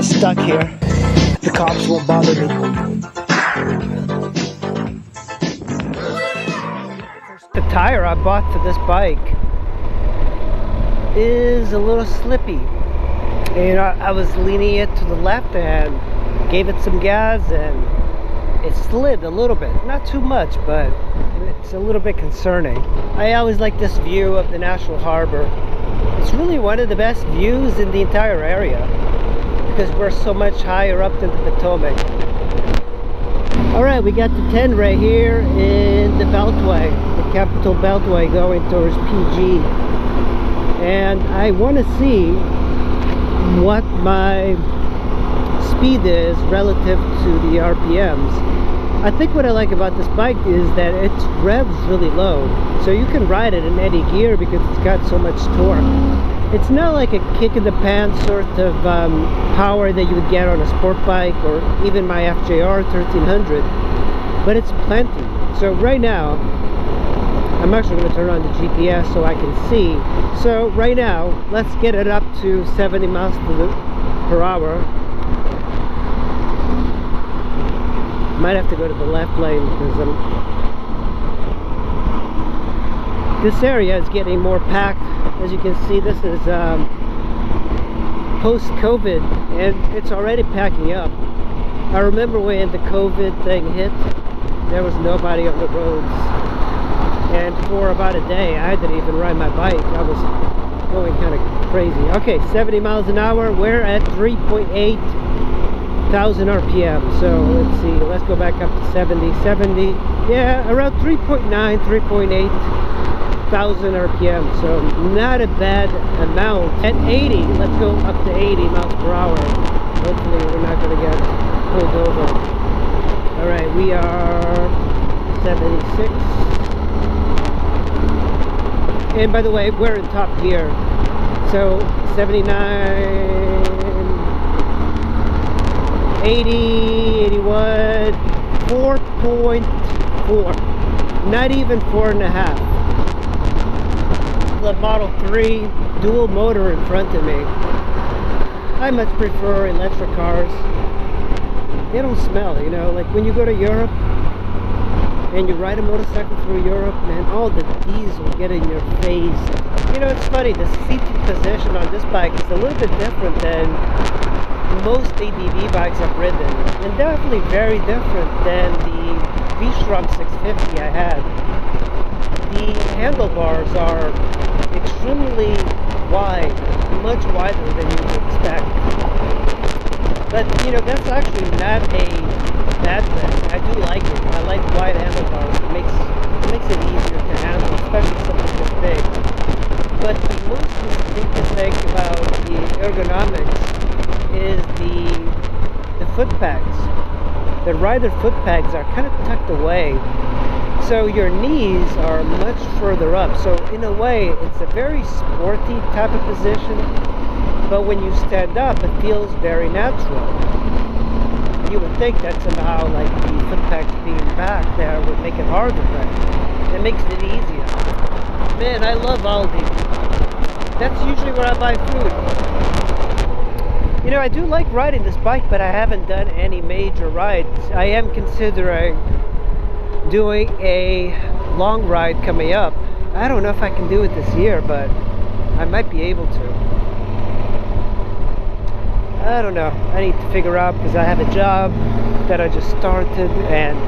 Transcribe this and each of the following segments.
stuck here. The cops won't bother me. The tire I bought for this bike is a little slippy. And I was leaning it to the left and gave it some gas and it slid a little bit. Not too much, but it's a little bit concerning. I always like this view of the National Harbor. It's really one of the best views in the entire area because we're so much higher up than the Potomac. Alright, we got the tenere here in the Beltway, the Capital Beltway going towards PG. And I want to see what my speed is relative to the RPMs. I think what I like about this bike is that it revs really low, so you can ride it in any gear because it's got so much torque. It's not like a kick in the pants sort of power that you would get on a sport bike or even my FJR 1300, but it's plenty. So right now I'm actually going to turn on the GPS so I can see. So right now let's get it up to 70 miles per hour. Might have to go to the left lane because this area is getting more packed. As you can see, this is post-COVID and it's already packing up. I remember when the COVID thing hit, there was nobody on the roads, and for about a day I didn't even ride my bike. I was going kind of crazy. Okay, 70 miles an hour. We're at 3.8 thousand RPM. So let's see, let's go back up to 70, yeah, around 3.9, 3.8 thousand RPM. So not a bad amount. At 80, let's go up to 80 miles per hour. Hopefully we're not going to get pulled over. All right, we are 76. And by the way, we're in top gear. So 79, 80, 81, 4.4, not even 4.5. The Model 3 dual motor in front of me. I much prefer electric cars. They don't smell, you know, like when you go to Europe and you ride a motorcycle through Europe, man, all the diesel get in your face. You know, it's funny, the seat position on this bike is a little bit different than most ADV bikes I've ridden, and definitely very different than the V-Strom 650 I had. The handlebars are extremely wide, much wider than you would expect. But you know, that's actually not a bad thing. I do like it. I like wide handlebars. It makes it easier to handle, especially something this big. But the most distinctive thing about the ergonomics is the foot pegs. The rider foot pegs are kind of tucked away, so your knees are much further up. So in a way, it's a very sporty type of position, but when you stand up, it feels very natural. You would think that somehow, like the foot pegs being back there would make it harder, but it makes it easier. Man, I love Aldi. That's usually where I buy food. You know, I do like riding this bike, but I haven't done any major rides. I am considering doing a long ride coming up. I don't know if I can do it this year, but I might be able to. I don't know. I need to figure out because I have a job that I just started, and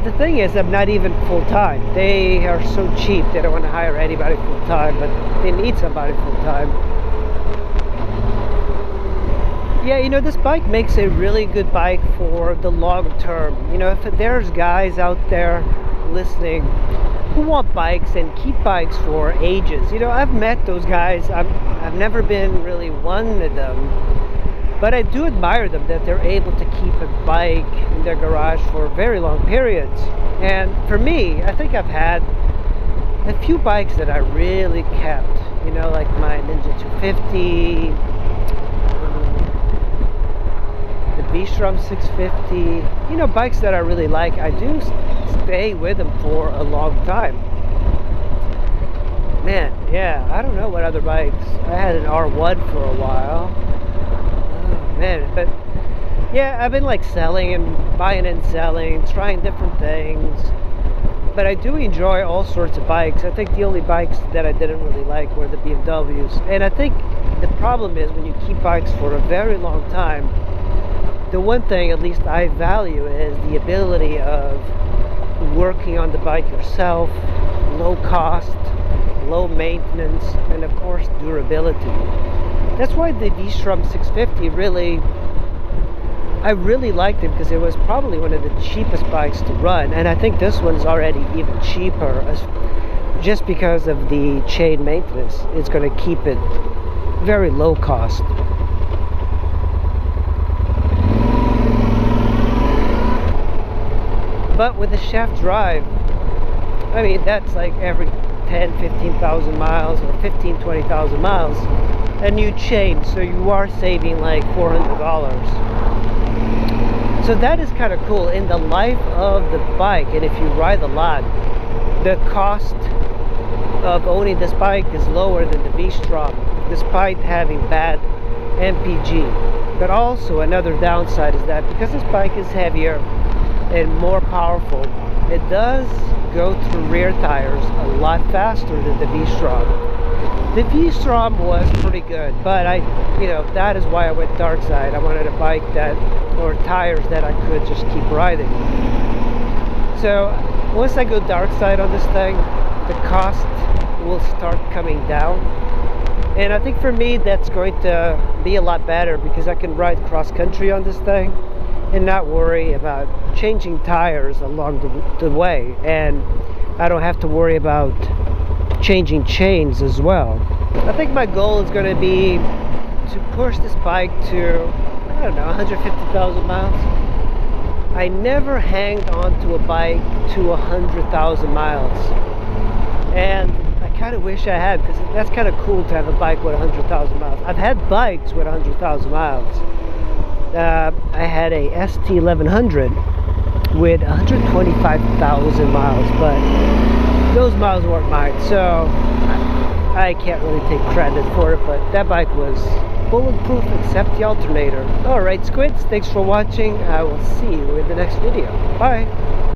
the thing is, I'm not even full-time. They are so cheap, they don't want to hire anybody full-time, but they need somebody full-time. Yeah, you know, this bike makes a really good bike for the long term. You know, if there's guys out there listening who want bikes and keep bikes for ages, you know, I've met those guys. I've never been really one of them, but I do admire them that they're able to keep a bike in their garage for very long periods. And for me, I think I've had a few bikes that I really kept, you know, like my Ninja 250, V-Strom 650, you know, bikes that I really like. I do stay with them for a long time. Man, yeah, I don't know what other bikes. I had an R1 for a while. Oh man, but yeah, I've been like selling and buying and selling, trying different things. But I do enjoy all sorts of bikes. I think the only bikes that I didn't really like were the BMWs. And I think the problem is when you keep bikes for a very long time, the one thing at least I value is the ability of working on the bike yourself, low cost, low maintenance, and of course durability. That's why the V-Strom 650 I really liked it, because it was probably one of the cheapest bikes to run, and I think this one's already even cheaper just because of the chain maintenance. It's going to keep it very low cost. But with the shaft drive, I mean, that's like every 10-15,000 miles or 15-20,000 miles a new chain, so you are saving like $400. So that is kind of cool in the life of the bike. And if you ride a lot, the cost of owning this bike is lower than the V-Strom, despite having bad MPG. But also another downside is that because this bike is heavier and more powerful, it does go through rear tires a lot faster than the V-Strom. The V-Strom was pretty good, but that is why I went dark side. I wanted a bike or tires that I could just keep riding. So once I go dark side on this thing, the cost will start coming down. And I think for me that's going to be a lot better, because I can ride cross country on this thing and not worry about changing tires along the way. And I don't have to worry about changing chains as well. I think my goal is going to be to push this bike to, I don't know, 150,000 miles. I never hanged on to a bike to 100,000 miles, and I kind of wish I had, because that's kind of cool to have a bike with 100,000 miles. I've had bikes with 100,000 miles. I had a ST1100 with 125,000 miles, but those miles weren't mine, so I can't really take credit for it. But that bike was bulletproof except the alternator. Alright, squids, thanks for watching. I will see you in the next video. Bye.